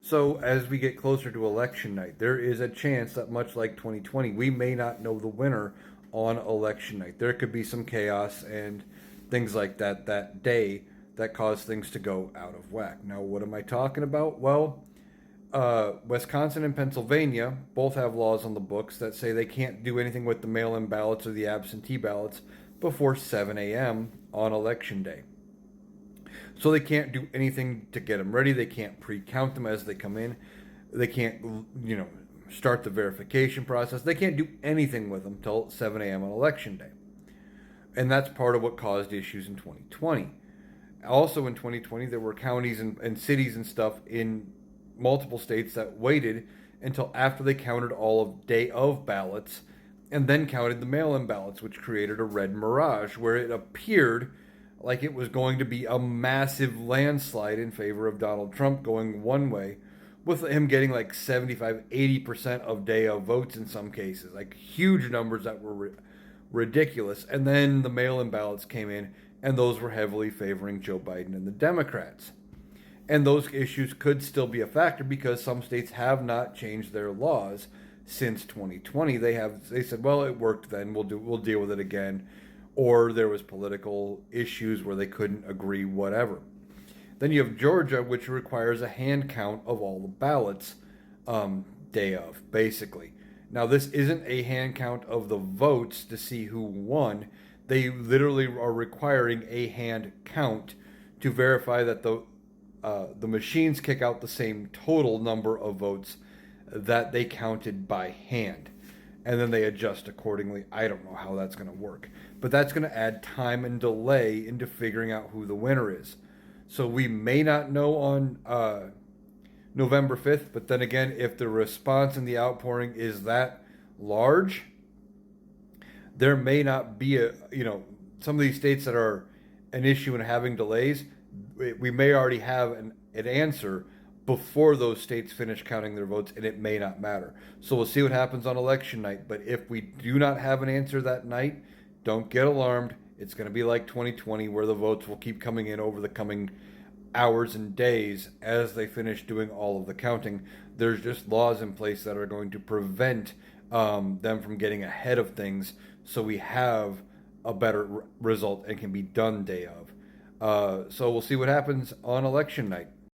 So, as we get closer to election night, there is a chance that, much like 2020, we may not know the winner on election night. There could be some chaos and things like that that day that cause things to go out of whack. Now, what am I talking about? Well, Wisconsin and Pennsylvania both have laws on the books that say they can't do anything with the mail in ballots or the absentee ballots before 7 a.m. on election day. So they can't do anything to get them ready. They can't pre-count them as they come in. They can't, start the verification process. They can't do anything with them till 7 a.m. on election day. And that's part of what caused issues in 2020. Also in 2020, there were counties and cities and stuff in multiple states that waited until after they counted all of day of ballots and then counted the mail-in ballots, which created a red mirage where it appeared like it was going to be a massive landslide in favor of Donald Trump going one way, with him getting like 75-80% of day of votes in some cases, like huge numbers that were ridiculous. And then the mail-in ballots came in, and those were heavily favoring Joe Biden and the Democrats. And those issues could still be a factor because some states have not changed their laws since 2020. They said, well, it worked then. We'll deal with it again. Or there was political issues where they couldn't agree, whatever. Then you have Georgia, which requires a hand count of all the ballots day of, basically. Now, this isn't a hand count of the votes to see who won. They literally are requiring a hand count to verify that the machines kick out the same total number of votes that they counted by hand. And then they adjust accordingly. I don't know how that's going to work. But that's going to add time and delay into figuring out who the winner is. So we may not know on November 5th, but then again, if the response and the outpouring is that large, there may not be some of these states that are an issue in having delays, we may already have an answer before those states finish counting their votes, and it may not matter. So we'll see what happens on election night. But if we do not have an answer that night, don't get alarmed. It's going to be like 2020, where the votes will keep coming in over the coming hours and days as they finish doing all of the counting. There's just laws in place that are going to prevent them from getting ahead of things, so we have a better result and can be done day of. So we'll see what happens on election night.